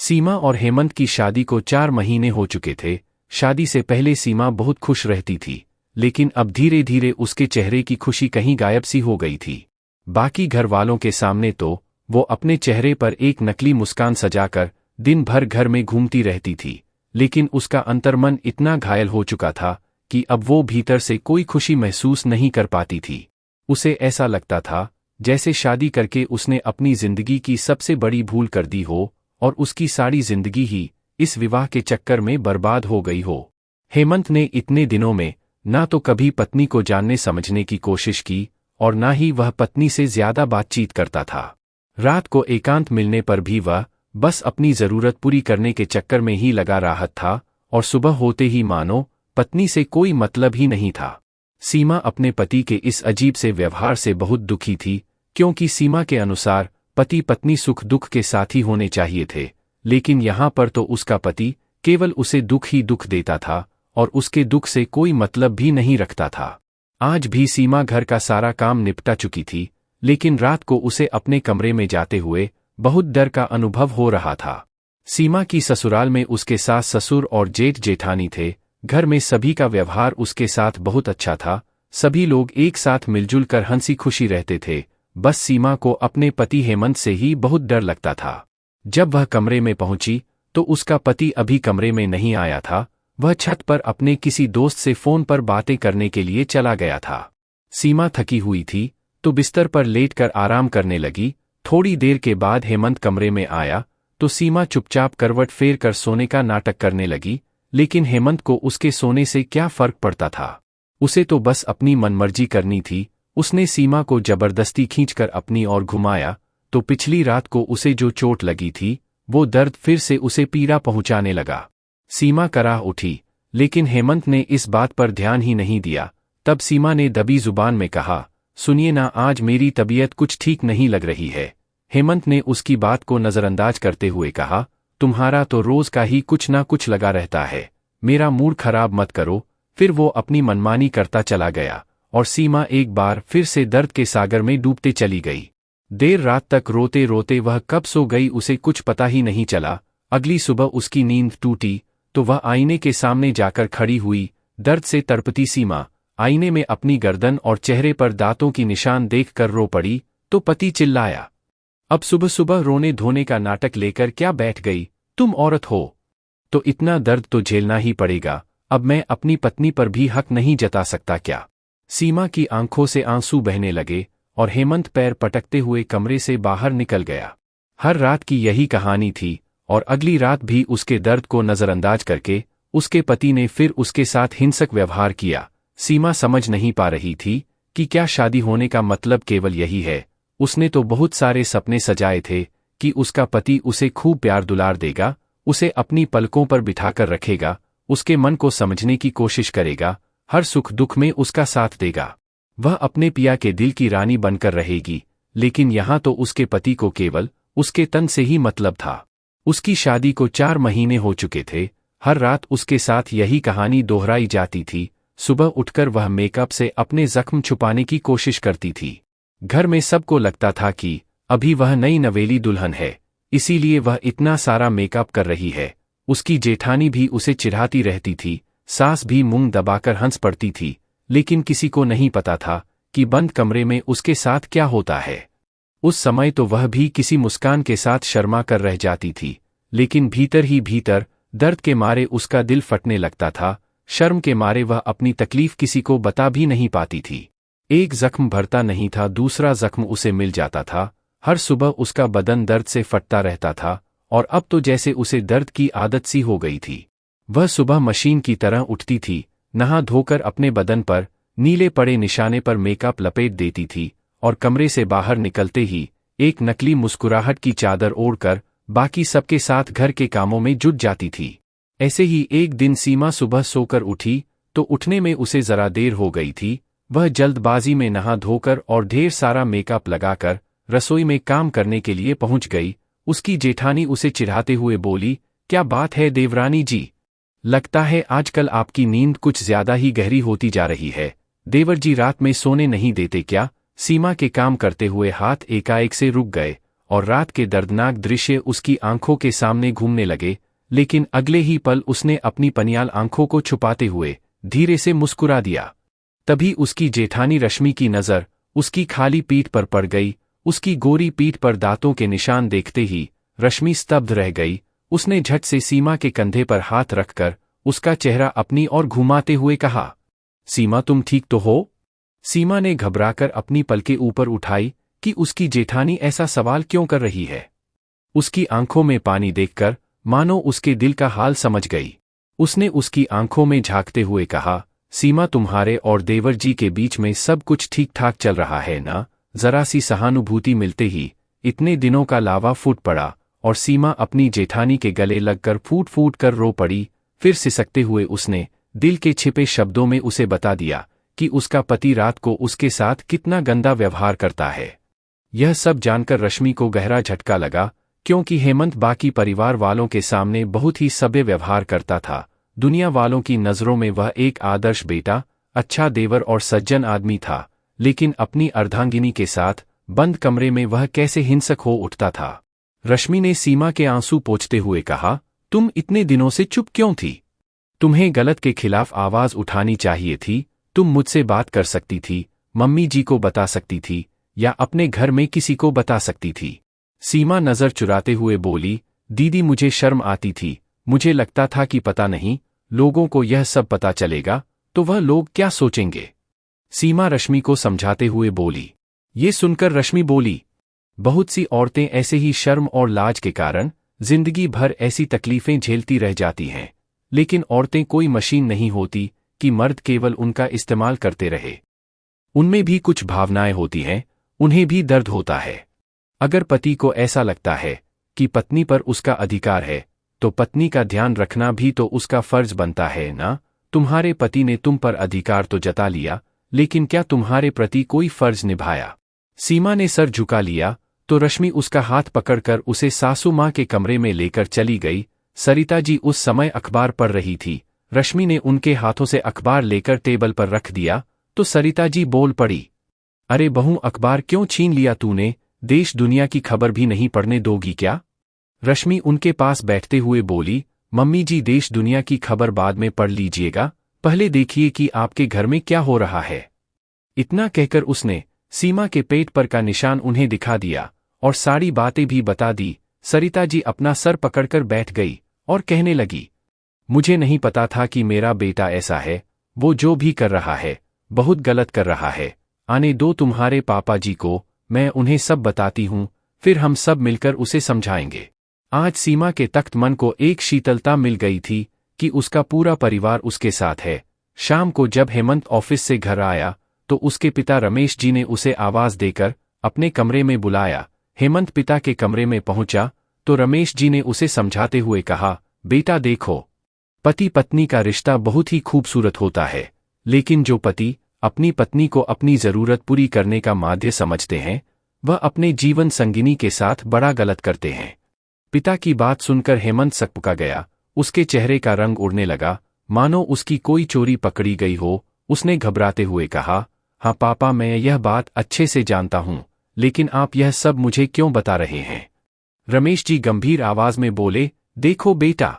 सीमा और हेमंत की शादी को 4 महीने हो चुके थे। शादी से पहले सीमा बहुत खुश रहती थी, लेकिन अब धीरे धीरे उसके चेहरे की खुशी कहीं गायब सी हो गई थी। बाकी घर वालों के सामने तो वो अपने चेहरे पर एक नकली मुस्कान सजाकर दिन भर घर में घूमती रहती थी, लेकिन उसका अंतर्मन इतना घायल हो चुका था कि अब वो भीतर से कोई खुशी महसूस नहीं कर पाती थी। उसे ऐसा लगता था जैसे शादी करके उसने अपनी जिंदगी की सबसे बड़ी भूल कर दी हो और उसकी सारी जिंदगी ही इस विवाह के चक्कर में बर्बाद हो गई हो। हेमंत ने इतने दिनों में ना तो कभी पत्नी को जानने समझने की कोशिश की और ना ही वह पत्नी से ज्यादा बातचीत करता था। रात को एकांत मिलने पर भी वह बस अपनी जरूरत पूरी करने के चक्कर में ही लगा रहा था और सुबह होते ही मानो पत्नी से कोई मतलब ही नहीं था। सीमा अपने पति के इस अजीब से व्यवहार से बहुत दुखी थी, क्योंकि सीमा के अनुसार पति पत्नी सुख दुख के साथी होने चाहिए थे, लेकिन यहाँ पर तो उसका पति केवल उसे दुख ही दुख देता था और उसके दुख से कोई मतलब भी नहीं रखता था। आज भी सीमा घर का सारा काम निपटा चुकी थी, लेकिन रात को उसे अपने कमरे में जाते हुए बहुत डर का अनुभव हो रहा था। सीमा की ससुराल में उसके सास ससुर और जेठ जेठानी थे। घर में सभी का व्यवहार उसके साथ बहुत अच्छा था। सभी लोग एक साथ मिलजुल कर हंसी खुशी रहते थे। बस सीमा को अपने पति हेमंत से ही बहुत डर लगता था। जब वह कमरे में पहुंची तो उसका पति अभी कमरे में नहीं आया था। वह छत पर अपने किसी दोस्त से फोन पर बातें करने के लिए चला गया था। सीमा थकी हुई थी तो बिस्तर पर लेटकर आराम करने लगी। थोड़ी देर के बाद हेमंत कमरे में आया तो सीमा चुपचाप करवट फेर कर सोने का नाटक करने लगी, लेकिन हेमंत को उसके सोने से क्या फर्क पड़ता था। उसे तो बस अपनी मनमर्जी करनी थी। उसने सीमा को जबरदस्ती खींचकर अपनी ओर घुमाया तो पिछली रात को उसे जो चोट लगी थी वो दर्द फिर से उसे पीड़ा पहुंचाने लगा। सीमा कराह उठी, लेकिन हेमंत ने इस बात पर ध्यान ही नहीं दिया। तब सीमा ने दबी जुबान में कहा, सुनिए ना, आज मेरी तबीयत कुछ ठीक नहीं लग रही है। हेमंत ने उसकी बात को नजरअंदाज करते हुए कहा, तुम्हारा तो रोज का ही कुछ ना कुछ लगा रहता है, मेरा मूड खराब मत करो। फिर वो अपनी मनमानी करता चला गया और सीमा एक बार फिर से दर्द के सागर में डूबते चली गई। देर रात तक रोते रोते वह कब सो गई उसे कुछ पता ही नहीं चला। अगली सुबह उसकी नींद टूटी तो वह आईने के सामने जाकर खड़ी हुई। दर्द से तड़पती सीमा आईने में अपनी गर्दन और चेहरे पर दांतों की निशान देखकर रो पड़ी तो पति चिल्लाया, अब सुबह सुबह रोने धोने का नाटक लेकर क्या बैठ गई? तुम औरत हो तो इतना दर्द तो झेलना ही पड़ेगा। अब मैं अपनी पत्नी पर भी हक नहीं जता सकता क्या? सीमा की आंखों से आंसू बहने लगे और हेमंत पैर पटकते हुए कमरे से बाहर निकल गया। हर रात की यही कहानी थी और अगली रात भी उसके दर्द को नजरअंदाज करके उसके पति ने फिर उसके साथ हिंसक व्यवहार किया। सीमा समझ नहीं पा रही थी कि क्या शादी होने का मतलब केवल यही है। उसने तो बहुत सारे सपने सजाए थे कि उसका पति उसे खूब प्यार दुलार देगा, उसे अपनी पलकों पर बिठाकर रखेगा, उसके मन को समझने की कोशिश करेगा, हर सुख दुख में उसका साथ देगा, वह अपने पिया के दिल की रानी बनकर रहेगी। लेकिन यहाँ तो उसके पति को केवल उसके तन से ही मतलब था। उसकी शादी को 4 महीने हो चुके थे। हर रात उसके साथ यही कहानी दोहराई जाती थी। सुबह उठकर वह मेकअप से अपने जख्म छुपाने की कोशिश करती थी। घर में सबको लगता था कि अभी वह नई नवेली दुल्हन है, इसीलिए वह इतना सारा मेकअप कर रही है। उसकी जेठानी भी उसे चिढ़ाती रहती थी, सास भी मुंह दबाकर हंस पड़ती थी, लेकिन किसी को नहीं पता था कि बंद कमरे में उसके साथ क्या होता है। उस समय तो वह भी किसी मुस्कान के साथ शर्मा कर रह जाती थी, लेकिन भीतर ही भीतर दर्द के मारे उसका दिल फटने लगता था। शर्म के मारे वह अपनी तकलीफ किसी को बता भी नहीं पाती थी। एक जख्म भरता नहीं था, दूसरा जख्म उसे मिल जाता था। हर सुबह उसका बदन दर्द से फटता रहता था और अब तो जैसे उसे दर्द की आदत सी हो गई थी। वह सुबह मशीन की तरह उठती थी, नहा धोकर अपने बदन पर नीले पड़े निशाने पर मेकअप लपेट देती थी और कमरे से बाहर निकलते ही एक नकली मुस्कुराहट की चादर ओढ़कर बाकी सबके साथ घर के कामों में जुट जाती थी। ऐसे ही एक दिन सीमा सुबह सोकर उठी तो उठने में उसे जरा देर हो गई थी। वह जल्दबाजी में नहा धोकर और ढेर सारा मेकअप लगाकर रसोई में काम करने के लिए पहुंच गई। उसकी जेठानी उसे चिढ़ाते हुए बोली, क्या बात है देवरानी जी, लगता है आजकल आपकी नींद कुछ ज्यादा ही गहरी होती जा रही है। देवर जी रात में सोने नहीं देते क्या? सीमा के काम करते हुए हाथ एकाएक से रुक गए और रात के दर्दनाक दृश्य उसकी आंखों के सामने घूमने लगे, लेकिन अगले ही पल उसने अपनी पनियाल आंखों को छुपाते हुए धीरे से मुस्कुरा दिया। तभी उसकी जेठानी रश्मि की नज़र उसकी खाली पीठ पर पड़ गई। उसकी गोरी पीठ पर दांतों के निशान देखते ही रश्मि स्तब्ध रह गई। उसने झट से सीमा के कंधे पर हाथ रखकर उसका चेहरा अपनी ओर घुमाते हुए कहा, सीमा तुम ठीक तो हो? सीमा ने घबराकर अपनी पलकें ऊपर उठाई कि उसकी जेठानी ऐसा सवाल क्यों कर रही है। उसकी आंखों में पानी देखकर मानो उसके दिल का हाल समझ गई। उसने उसकी आंखों में झांकते हुए कहा, सीमा तुम्हारे और देवर जी के बीच में सब कुछ ठीक ठाक चल रहा है ना? जरा सी सहानुभूति मिलते ही इतने दिनों का लावा फूट पड़ा और सीमा अपनी जेठानी के गले लगकर फूट फूट कर रो पड़ी। फिर सिसकते हुए उसने दिल के छिपे शब्दों में उसे बता दिया कि उसका पति रात को उसके साथ कितना गंदा व्यवहार करता है। यह सब जानकर रश्मि को गहरा झटका लगा, क्योंकि हेमंत बाकी परिवार वालों के सामने बहुत ही सभ्य व्यवहार करता था। दुनिया वालों की नज़रों में वह एक आदर्श बेटा, अच्छा देवर और सज्जन आदमी था, लेकिन अपनी अर्धांगिनी के साथ बंद कमरे में वह कैसे हिंसक हो उठता था। रश्मि ने सीमा के आंसू पोंछते हुए कहा, तुम इतने दिनों से चुप क्यों थी? तुम्हें गलत के खिलाफ आवाज उठानी चाहिए थी। तुम मुझसे बात कर सकती थी, मम्मी जी को बता सकती थी, या अपने घर में किसी को बता सकती थी। सीमा नजर चुराते हुए बोली, दीदी मुझे शर्म आती थी। मुझे लगता था कि पता नहीं लोगों को यह सब पता चलेगा तो वह लोग क्या सोचेंगे। सीमा रश्मि को समझाते हुए बोली। ये सुनकर रश्मि बोली, बहुत सी औरतें ऐसे ही शर्म और लाज के कारण जिंदगी भर ऐसी तकलीफें झेलती रह जाती हैं, लेकिन औरतें कोई मशीन नहीं होती कि मर्द केवल उनका इस्तेमाल करते रहे। उनमें भी कुछ भावनाएं होती हैं, उन्हें भी दर्द होता है। अगर पति को ऐसा लगता है कि पत्नी पर उसका अधिकार है, तो पत्नी का ध्यान रखना भी तो उसका फर्ज बनता है ना? तुम्हारे पति ने तुम पर अधिकार तो जता लिया, लेकिन क्या तुम्हारे प्रति कोई फर्ज निभाया? सीमा ने सर झुका लिया तो रश्मि उसका हाथ पकड़कर उसे सासू माँ के कमरे में लेकर चली गई। सरिता जी उस समय अखबार पढ़ रही थी। रश्मि ने उनके हाथों से अखबार लेकर टेबल पर रख दिया तो सरिता जी बोल पड़ी, अरे बहू, अखबार क्यों छीन लिया तूने? देश दुनिया की खबर भी नहीं पढ़ने दोगी क्या? रश्मि उनके पास बैठते हुए बोली, मम्मी जी देश दुनिया की खबर बाद में पढ़ लीजिएगा, पहले देखिए कि आपके घर में क्या हो रहा है। इतना कहकर उसने सीमा के पेट पर का निशान उन्हें दिखा दिया और सारी बातें भी बता दी। सरिता जी अपना सर पकड़कर बैठ गई और कहने लगी, मुझे नहीं पता था कि मेरा बेटा ऐसा है। वो जो भी कर रहा है बहुत गलत कर रहा है। आने दो तुम्हारे पापा जी को, मैं उन्हें सब बताती हूँ, फिर हम सब मिलकर उसे समझाएंगे। आज सीमा के तख्त मन को एक शीतलता मिल गई थी कि उसका पूरा परिवार उसके साथ है। शाम को जब हेमंत ऑफिस से घर आया तो उसके पिता रमेश जी ने उसे आवाज देकर अपने कमरे में बुलाया। हेमंत पिता के कमरे में पहुंचा तो रमेश जी ने उसे समझाते हुए कहा, बेटा देखो, पति पत्नी का रिश्ता बहुत ही खूबसूरत होता है, लेकिन जो पति अपनी पत्नी को अपनी जरूरत पूरी करने का माध्य समझते हैं, वह अपने जीवन संगिनी के साथ बड़ा गलत करते हैं। पिता की बात सुनकर हेमंत सकपका गया। उसके चेहरे का रंग उड़ने लगा, मानो उसकी कोई चोरी पकड़ी गई हो। उसने घबराते हुए कहा, हाँ पापा, मैं यह बात अच्छे से जानता हूँ, लेकिन आप यह सब मुझे क्यों बता रहे हैं? रमेश जी गंभीर आवाज में बोले, देखो बेटा,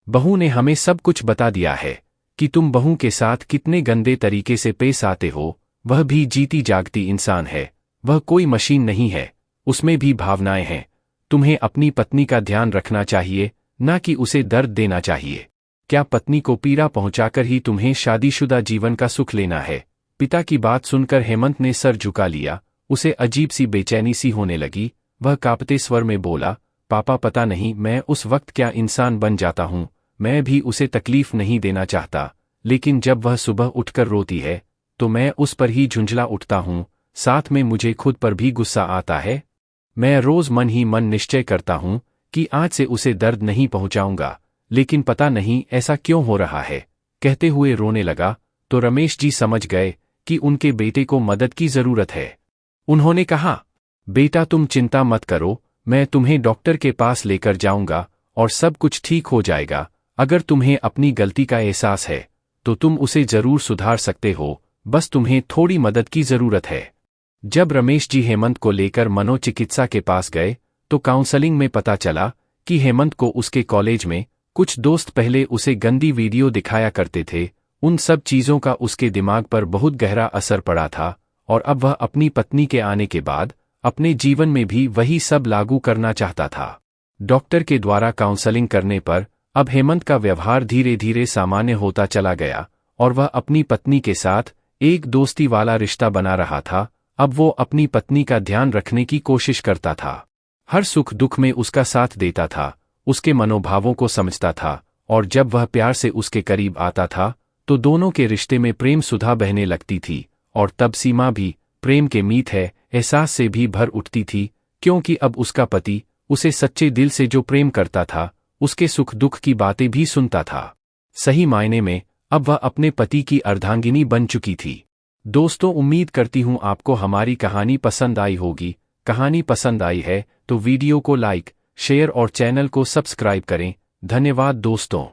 बहू ने हमें सब कुछ बता दिया है कि तुम बहू के साथ कितने गंदे तरीके से पेश आते हो। वह भी जीती जागती इंसान है, वह कोई मशीन नहीं है, उसमें भी भावनाएं हैं। तुम्हें अपनी पत्नी का ध्यान रखना चाहिए, ना कि उसे दर्द देना चाहिए। क्या पत्नी को पीड़ा पहुंचाकर ही तुम्हें शादीशुदा जीवन का सुख लेना है? पिता की बात सुनकर हेमंत ने सर झुका लिया। उसे अजीब सी बेचैनी सी होने लगी। वह कांपते स्वर में बोला, पापा पता नहीं मैं उस वक्त क्या इंसान बन जाता हूँ। मैं भी उसे तकलीफ नहीं देना चाहता, लेकिन जब वह सुबह उठकर रोती है तो मैं उस पर ही झुंझला उठता हूँ। साथ में मुझे खुद पर भी गुस्सा आता है। मैं रोज मन ही मन निश्चय करता हूँ कि आज से उसे दर्द नहीं पहुँचाऊंगा, लेकिन पता नहीं ऐसा क्यों हो रहा है। कहते हुए रोने लगा तो रमेश जी समझ गए कि उनके बेटे को मदद की जरूरत है। उन्होंने कहा, बेटा तुम चिंता मत करो, मैं तुम्हें डॉक्टर के पास लेकर जाऊंगा और सब कुछ ठीक हो जाएगा। अगर तुम्हें अपनी गलती का एहसास है तो तुम उसे जरूर सुधार सकते हो, बस तुम्हें थोड़ी मदद की जरूरत है। जब रमेश जी हेमंत को लेकर मनोचिकित्सा के पास गए तो काउंसलिंग में पता चला कि हेमंत को उसके कॉलेज में कुछ दोस्त पहले उसे गंदी वीडियो दिखाया करते थे। उन सब चीज़ों का उसके दिमाग पर बहुत गहरा असर पड़ा था और अब वह अपनी पत्नी के आने के बाद अपने जीवन में भी वही सब लागू करना चाहता था। डॉक्टर के द्वारा काउंसलिंग करने पर अब हेमंत का व्यवहार धीरे धीरे सामान्य होता चला गया और वह अपनी पत्नी के साथ एक दोस्ती वाला रिश्ता बना रहा था। अब वो अपनी पत्नी का ध्यान रखने की कोशिश करता था, हर सुख दुख में उसका साथ देता था, उसके मनोभावों को समझता था और जब वह प्यार से उसके करीब आता था तो दोनों के रिश्ते में प्रेम सुधा बहने लगती थी। और तब सीमा भी प्रेम के मीत है एहसास से भी भर उठती थी, क्योंकि अब उसका पति उसे सच्चे दिल से जो प्रेम करता था, उसके सुख दुख की बातें भी सुनता था। सही मायने में अब वह अपने पति की अर्धांगिनी बन चुकी थी। दोस्तों, उम्मीद करती हूँ आपको हमारी कहानी पसंद आई होगी। कहानी पसंद आई है तो वीडियो को लाइक, शेयर और चैनल को सब्सक्राइब करें। धन्यवाद दोस्तों।